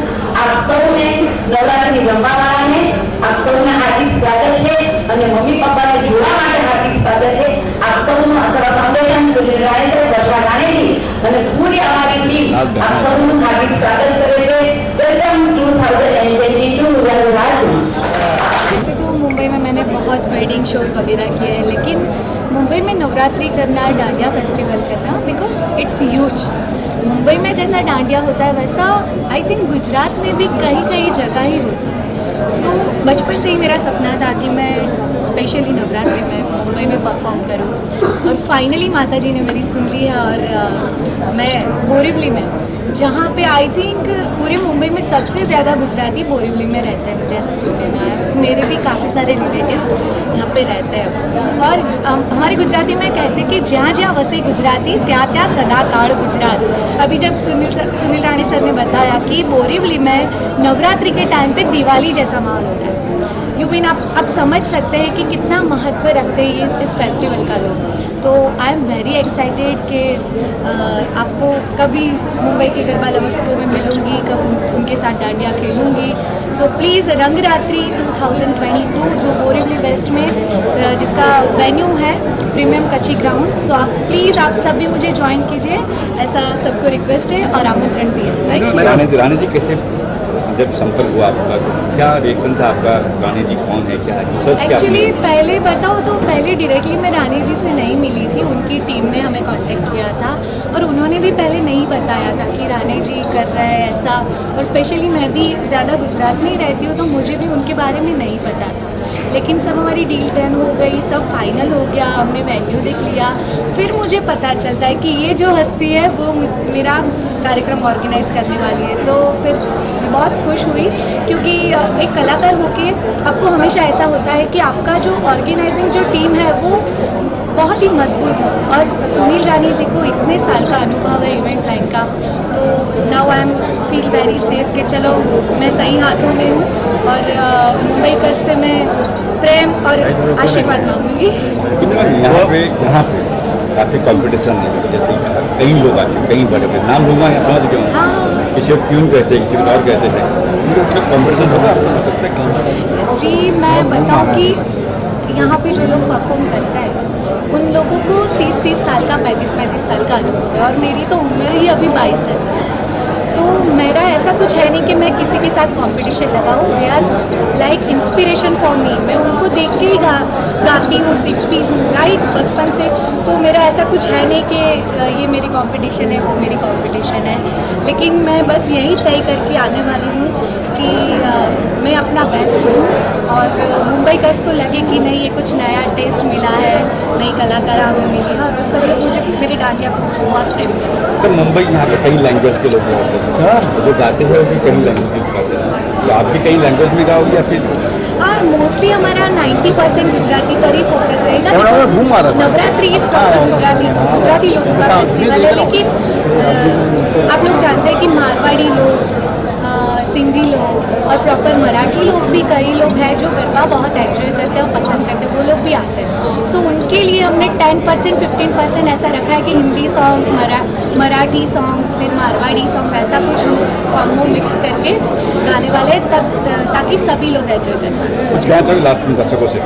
આપ સૌને નવરાત્રિની રમવાવાળાને આપ સૌને હાર્દિક સ્વાગત છે અને મમ્મી પપ્પાને જોવા માટે હાર્દિક સ્વાગત છે। આપ સૌનું અથર્વ ફાઉન્ડેશન સુનિલ રાણી સાહેબ વર્ષા રાણીજી અને પૂરી અમારી ટીમ આપ સૌનું હાર્દિક સ્વાગત કરે છે। વેલકમ 2022 નવરાત્રિ। वैसे तो मुंबई में मैंने बहुत वेडिंग शोज वगैरह किए हैं, लेकिन मुंबई में नवरात्रि करना, डांडिया फेस्टिवल करना, बिकॉज इट्स ह्यूज। मुंबई में जैसा डांडिया होता है वैसा आई थिंक गुजरात में भी कहीं कहीं जगह ही होता है। सो बचपन से ही मेरा सपना था कि मैं स्पेशली नवरात्रि में मुंबई में परफॉर्म करूं और फाइनली माता जी ने मेरी सुन ली है। और मैं बोरीवली में, जहाँ पे आई थिंक पूरे मुंबई में सबसे ज़्यादा गुजराती बोरीवली में रहते हैं, मुझे ऐसा सुनने में आया। मेरे भी काफ़ी सारे रिलेटिव्स यहाँ पे रहते हैं और हमारे गुजराती में कहते हैं कि जहाँ जहाँ वसे गुजराती त्या त्या सदा काल गुजरात। अभी जब सुनील राणी सर ने बताया कि बोरीवली में नवरात्रि के टाइम पे दिवाली जैसा माहौल होता है, यू मीन आप समझ सकते हैं कि कितना महत्व रखते हैं ये इस फेस्टिवल का लोग। तो आई एम वेरी एक्साइटेड कि आपको कभी मुंबई के गरबा लवर्स को मैं मिलूँगी, कब उनके साथ डांडिया खेलूँगी। सो प्लीज़ रंगरात्रि 2022 जो बोरीवली वेस्ट में जिसका वेन्यू है प्रीमियम कच्ची ग्राउंड, सो आप प्लीज़ आप सब भी मुझे ज्वाइन कीजिए, ऐसा सबको रिक्वेस्ट है और आमंत्रण भी है। Thank you. रानी जी कैसे जब संपर्क हुआ आपका, क्या रिएक्शन था आपका? रानी जी कौन है, क्या है? एक्चुअली पहले बताओ तो पहले डायरेक्टली मैं रानी जी से नहीं मिली थी, उनकी टीम ने हमें कांटेक्ट किया था और उन्होंने भी पहले नहीं बताया था कि रानी जी कर रहे हैं ऐसा। और स्पेशली मैं भी ज़्यादा गुजरात में ही रहती हूँ तो मुझे भी उनके बारे में नहीं पता था। लेकिन सब हमारी डील डन हो गई, सब फाइनल हो गया, हमने वेन्यू देख लिया, फिर मुझे पता चलता है कि ये जो हस्ती है वो मेरा कार्यक्रम ऑर्गेनाइज करने वाली है। तो फिर मैं बहुत खुश हुई क्योंकि एक कलाकार होके आपको हमेशा ऐसा होता है कि आपका जो ऑर्गेनाइजिंग जो टीम है वो बहुत ही मजबूत हो। और सुनील रानी जी को इतने साल का अनुभव है इवेंट लाइन का, तो now I am feel very safe कि चलो मैं सही हाथों में हूँ और मुंबई पर से मैं प्रेम और आशीर्वाद मांगूंगी। यहाँ पे काफ़ी कंपटीशन है, जैसे कई लोग आ चुके, कई बड़े बड़े नाम लूँगा यहाँ समझ गए होंगे, किसी को क्यों कहते हैं, किसी को और कहते हैं, उनका कंपटीशन होगा आपको हो सकता है? जी मैं बताऊँ कि यहाँ पे जो लोग परफॉर्म करते हैं उन लोगों को 30-30 साल का 35-35 साल का अनुभव है और मेरी तो उम्र ही अभी 22 है। तो मेरा ऐसा कुछ है नहीं कि मैं किसी के साथ कंपटीशन लगाऊं। They are like inspiration for me. मैं उनको देख के ही गाती हूँ, सीखती हूँ राइट बचपन से। तो मेरा ऐसा कुछ है नहीं कि ये मेरी कंपटीशन है वो मेरी कंपटीशन है, लेकिन मैं बस यही तय करके आने वाली हूँ कि मैं अपना बेस्ट दूँ और मुंबई का इसको लगे कि नहीं ये कुछ नया टेस्ट मिला है, नई कलाकार हमें मिली है और वो सब लोग मुझे मेरे डांडिया को बहुत प्रेम करते हैं। तो मुंबई यहाँ पे कई लैंग्वेज के लोग होते हैं, जो गाते हैं वो भी कई लैंग्वेज के गाते हैं, तो आप भी कई लैंग्वेज में गाओगे या फिर? हाँ, मोस्टली हमारा 90% गुजराती पर ही फोकस रहेगा because नवरात्रि इस गुजराती लोगों का फेस्टिवल है, लेकिन आप लोग जानते हैं कि मारवाड़ी लोग, सिंधी लोग और प्रॉपर मराठी लोग भी कई लोग हैं जो गरबा बहुत एंजॉय करते हैं और पसंद करते हैं, वो लोग भी आते हैं। सो उनके लिए हमने 10% 15% ऐसा रखा है कि हिंदी सॉन्ग्स, मराठी सॉन्ग्स, फिर मारवाड़ी सॉन्ग, ऐसा कुछ हम कॉम्बो मिक्स करके गाने वाले तब, ताकि सभी लोग एंजॉय कर पाएँ। कुछ कहना चाहिए लास्ट में दर्शकों से?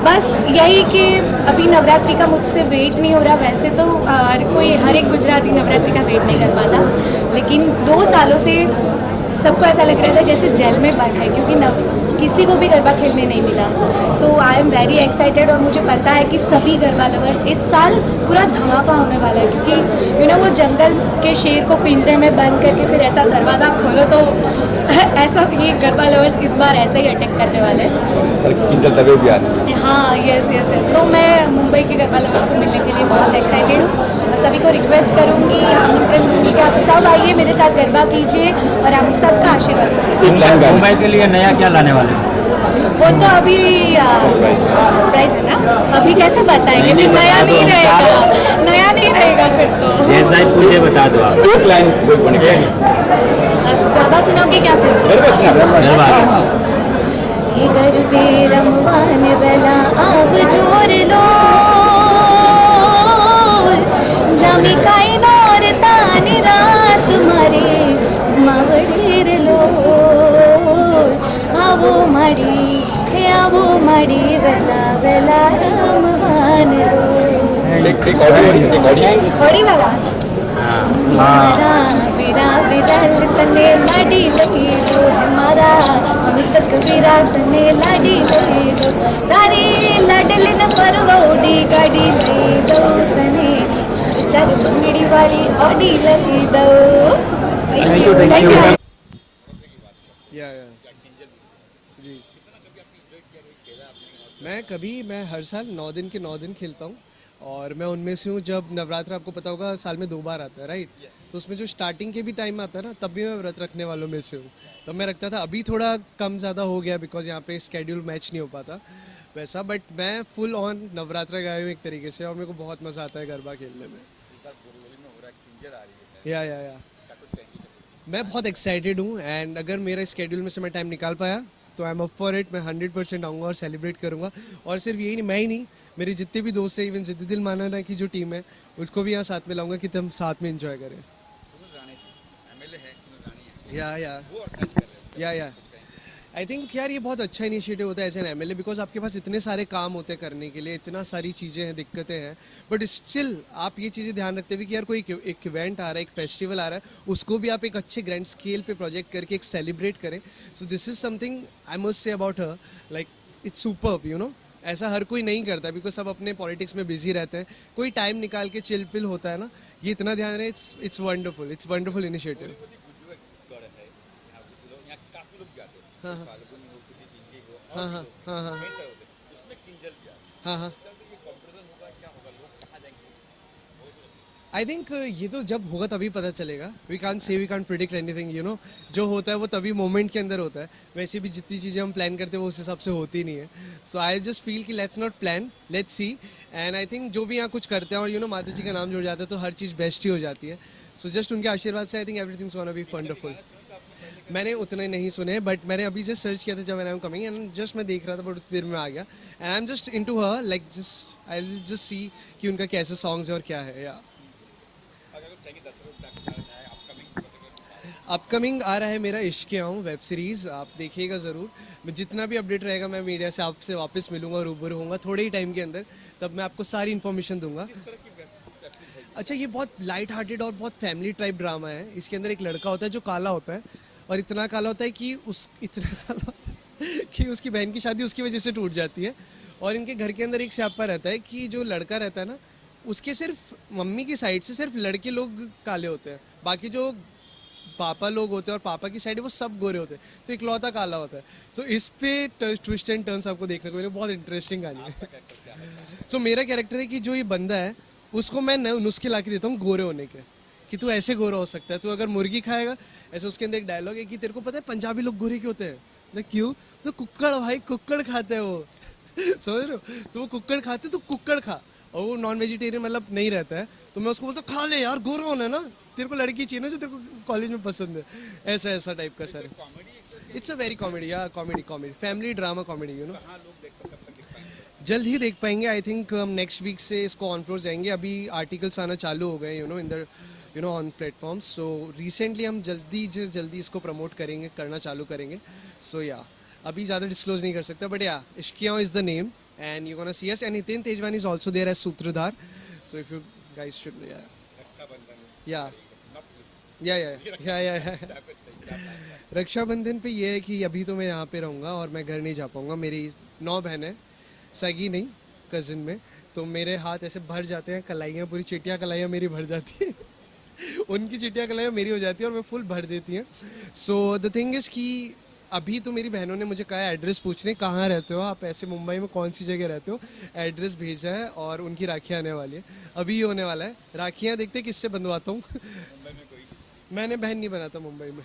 बस यही कि अभी नवरात्रि का मुझसे वेट नहीं हो रहा। वैसे तो हर एक गुजराती नवरात्रि का वेट नहीं कर पाता, लेकिन 2 सालों से सबको ऐसा लग रहा था जैसे जेल में बंद है, क्योंकि किसी को भी गरबा खेलने नहीं मिला। सो आई एम वेरी एक्साइटेड और मुझे पता है कि सभी गरबा लवर्स इस साल पूरा धमाका होने वाला है, क्योंकि वो जंगल के शेर को पिंजरे में बंद करके फिर ऐसा दरवाज़ा खोलो तो ऐसा ये गरबा लवर्स इस बार ऐसे ही अटैक करने वाले हैं। हाँ, यस। तो मैं मुंबई के गरबा लवर्स को मिलने के लिए बहुत एक्साइटेड हूँ और सभी को रिक्वेस्ट करूँगी, आमंत्रण दूँगी कि आप सब आइए, मेरे साथ गरबा कीजिए और आप सबका आशीर्वाद कीजिए। मुंबई के लिए नया क्या लाने वाले? वो तो अभी सरप्राइज है ना, अभी कैसे बताएंगे, फिर नया नहीं रहेगा फिर तो। मुझे बता दो आप। एक लाइन गरबा सुनाओगे? क्या सुनाओगे? ये गरबे रमवान बेला आव जोर लो, जामी काई नोर तानी रात मारे मावडेर लो, आवो माड़ी बेला बेला रमवान लो। ऑडी वाला हमारा बिरा बिरल तने लाडी लगी लो, हमारा हम चक बिरा तने लाडी लगी लो, तारी लाडल न परवोडी गाड़ी ले दो तने, चर चर बंगड़ी वाली ऑडी लगी दो। Thank you. जी, मैं हर साल 9 दिन के 9 दिन खेलता हूँ और मैं उनमें से हूँ। जब नवरात्र आपको पता होगा साल में 2 बार आता है, राइट? तो उसमें जो स्टार्टिंग के भी टाइम आता है ना, तब भी मैं व्रत रखने वालों में से हूँ। तब मैं रखता था, अभी थोड़ा कम ज़्यादा हो गया बिकॉज यहाँ पे स्केड्यूल मैच नहीं हो पाता वैसा, बट मैं फुल ऑन नवरात्र गया हूँ एक तरीके से और मेरे को बहुत मज़ा आता है गरबा खेलने में। या मैं बहुत एक्साइटेड हूँ एंड अगर मेरा स्केड्यूल में से मैं टाइम निकाल पाया तो I am up for it. मैं 100% आऊँगा और सेलिब्रेट करूँगा। और सिर्फ यही नहीं, मैं ही नहीं, मेरे जितने भी दोस्त हैं, इवन जिद्दी मानना की जो टीम है उसको भी यहाँ साथ में लाऊंगा कि हम साथ में एंजॉय करें। या आई थिंक यार ये बहुत अच्छा इनिशिएटिव होता है एज एन एमएलए, बिकॉज आपके पास इतने सारे काम होते हैं करने के लिए, इतना सारी चीज़ें हैं, दिक्कतें हैं, बट स्टिल आप ये चीज़ें ध्यान रखते हुए कि यार कोई एक इवेंट आ रहा है, एक फेस्टिवल आ रहा है, उसको भी आप एक अच्छे ग्रैंड स्केल पे प्रोजेक्ट करके एक सेलिब्रेट करें। So this is something I must say about her, like it's superb, you know. ऐसा हर कोई नहीं करता बिकॉज सब अपने पॉलिटिक्स में बिजी रहते हैं। कोई टाइम निकाल के चिल पिल होता है ना, ये इतना ध्यान है। It's wonderful initiative. हाँ। आई थिंक ये तो जब होगा तभी पता चलेगा। We can't predict anything, you know. जो होता है वो तभी मोमेंट के अंदर होता है। वैसे भी जितनी चीज़ें हम प्लान करते हैं वो उस हिसाब से होती नहीं है। सो आई जस्ट फील कि let's not plan, let's see. And I think जो भी यहाँ कुछ करते हैं और यू नो माता जी का नाम जुड़ जाता है तो हर चीज़ बेस्ट ही हो जाती है। सो जस्ट उनके आशीर्वाद से I think everything's gonna be wonderful. मैंने उतने नहीं सुने, बट मैंने अभी जस्ट सर्च किया था जब I am coming and just मैं देख रहा था, बट उतनी देर में आ गया। And I am just into her, like just I will just see कि उनका कैसे सॉन्ग्स है और क्या है। या अपकमिंग आ रहा है मेरा इश्क आऊँ वेब सीरीज़, आप देखिएगा ज़रूर। जितना भी अपडेट रहेगा मैं मीडिया से आपसे वापस मिलूंगा, रूबरू होऊंगा थोड़े ही टाइम के अंदर, तब मैं आपको सारी इन्फॉर्मेशन दूंगा। अच्छा, ये बहुत लाइट हार्टेड और बहुत फैमिली टाइप ड्रामा है। इसके अंदर एक लड़का होता है जो काला होता है और इतना काला होता है कि उसकी बहन की शादी उसकी वजह से टूट जाती है। और इनके घर के अंदर एक स्यापा रहता है कि जो लड़का रहता है ना, उसके सिर्फ मम्मी की साइड से सिर्फ लड़के लोग काले होते हैं, बाकी जो पापा लोग होते हैं और पापा की साइड है वो सब गोरे होते हैं, तो इकलौता काला होता है। तो इस पे ट्विस्ट एंड टर्न्स आपको देखने को मिले, बहुत इंटरेस्टिंग कहानी है। सो मेरा कैरेक्टर है कि जो ये बंदा है उसको मैं नुस्खे ला के देता हूँ गोरे होने के, कि तू ऐसे गोरा हो सकता है, तू अगर मुर्गी खाएगा ऐसे। उसके अंदर एक डायलॉग है कि तेरे को पता है पंजाबी लोग गोरे क्यों होते हैं, क्यों? तो कुक्कड़ भाई, कुक्कड़ खाते हैं वो समझ रहे हो? तो वो कुक्कड़ खाते तो कुक्कड़ खा, और वो नॉन वेजिटेरियन मतलब नहीं रहता है, तो मैं उसको बोलता खा ले यार, गोरा है ना, तेरे को लड़की चाहिए ना जो तेरे को कॉलेज में पसंद है, ऐसा टाइप का sir. It's a very comedy, या comedy family drama comedy, you know. जल्द ही देख पाएंगे, आई थिंक हम नेक्स्ट वीक से इसको ऑन फ्लोर जाएंगे। अभी आर्टिकल्स आना चालू हो गए, you know, in the you know on platforms. So recently हम जल्दी इसको प्रमोट करेंगे, करना चालू करेंगे। सो या अभी ज़्यादा डिस्क्लोज नहीं कर सकता, but yeah Ishqiya is the name and you gonna see us, and Nitin Tejwani is also there as sutradhar. So if you guys should yeah Rakshabandhan पे ये है कि अभी तो मैं यहाँ पे रहूँगा और मैं घर नहीं जा पाऊँगा। मेरी 9 बहनें, सगी नहीं, कजिन में, तो मेरे हाथ ऐसे भर जाते हैं, कलाइयाँ पूरी चिटिया कलाइयाँ मेरी भर जाती है उनकी चिटिया कलाइयाँ मेरी हो जाती है और मैं फुल भर देती हैं। सो द थिंग इज़ कि अभी तो मेरी बहनों ने मुझे कहा है एड्रेस पूछने, कहाँ रहते हो आप, ऐसे मुंबई में कौन सी जगह रहते हो, एड्रेस भेजा है और उनकी राखियाँ आने वाली है। अभी ये होने वाला है, राखियाँ देखते किससे बंधवाता हूँ मैंने बहन नहीं बनाता मुंबई में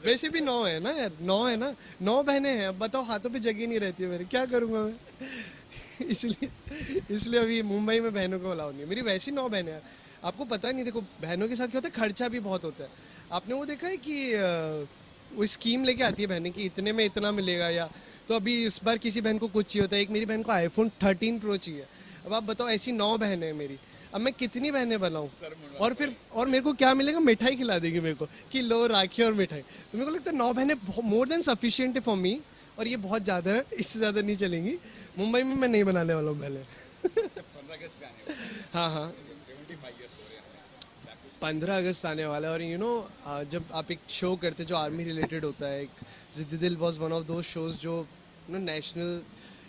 वैसे भी 9 है ना यार, 9 है ना, 9 बहनें हैं। अब बताओ, हाथों पे जगह नहीं रहती है मेरी, क्या करूँगा मैं इसलिए अभी मुंबई में बहनों को अलाउ नहीं है। मेरी वैसी 9 बहनें हैं, आपको पता नहीं। देखो बहनों के साथ क्या होता है, खर्चा भी बहुत होता है। आपने वो देखा है कि वो स्कीम लेके आती है बहनें कि इतने में इतना मिलेगा, या तो अभी इस बार किसी बहन को कुछ चाहिए होता है। एक मेरी बहन को iPhone 13 Pro चाहिए। अब आप बताओ, ऐसी 9 बहनें हैं मेरी, अब मैं कितनी बहनें बनाऊं? और मेरे को क्या मिलेगा? मिठाई खिला देगी मेरे को कि लो राखी और मिठाई। तो मेरे को लगता है 9 बहनें मोर देन सफिशिएंट है फॉर मी, और ये बहुत ज़्यादा है, इससे ज़्यादा नहीं चलेंगी। मुंबई में मैं नहीं बनाने वाला हूँ पहले हाँ 15 अगस्त आने वाला है। और यू नो जब आप एक शो करते जो आर्मी रिलेटेड होता है, Ek Jiddi Dil was one of those shows जो यू नो नेशनल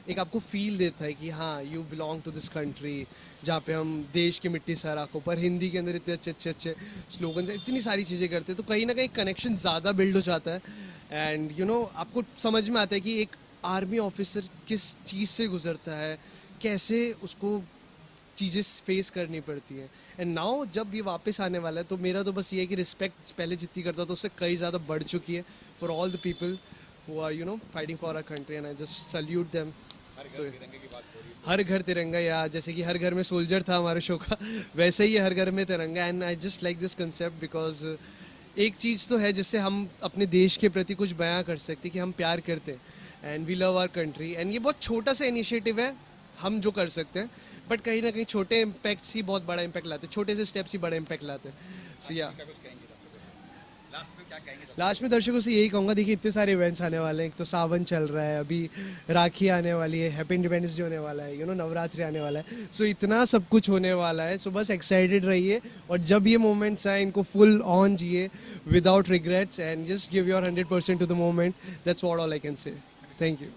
एक आपको फील देता है कि हाँ you belong to this country, जहाँ पे हम देश की मिट्टी सर आंखों पर, हिंदी के अंदर इतने अच्छे स्लोगन्स, इतनी सारी चीज़ें करते हैं, तो कहीं ना कहीं कनेक्शन ज़्यादा बिल्ड हो जाता है। एंड यू नो आपको समझ में आता है कि एक आर्मी ऑफिसर किस चीज़ से गुजरता है, कैसे उसको चीज़ें फेस करनी पड़ती हैं। एंड नाउ जब ये वापस आने वाला है, तो मेरा तो बस ये है कि रिस्पेक्ट पहले जितनी करता था उससे कई ज़्यादा बढ़ चुकी है for all the people who are you know fighting for our country, and I just salute them. Har Ghar Tiranga, या जैसे कि हर घर में सोल्जर था हमारे शो का, वैसे ही हर घर में तिरंगा। And I just like this concept because एक चीज़ तो है जिससे हम अपने देश के प्रति कुछ बयां कर सकते कि हम प्यार करते हैं and we love our country. And ये बहुत छोटा सा इनिशिएटिव है हम जो कर सकते हैं, बट कहीं ना कहीं छोटे इम्पैक्ट्स ही बहुत बड़ा इम्पैक्ट लाते हैं, छोटे से स्टेप्स ही बड़ा इम्पैक्ट लाते हैं। सो या लास्ट में दर्शकों से यही कहूँगा, देखिए इतने सारे इवेंट्स आने वाले हैं। एक तो सावन चल रहा है, अभी राखी आने वाली है, हैप्पी इंडिपेंडेंस डे होने वाला है, यू नो नवरात्रि आने वाला है। सो इतना सब कुछ होने वाला है। सो बस एक्साइटेड रहिए, और जब ये मोमेंट्स आए इनको फुल ऑन जिए without regrets, and just give your 100% to the moment. That's what all I can say. Thank you.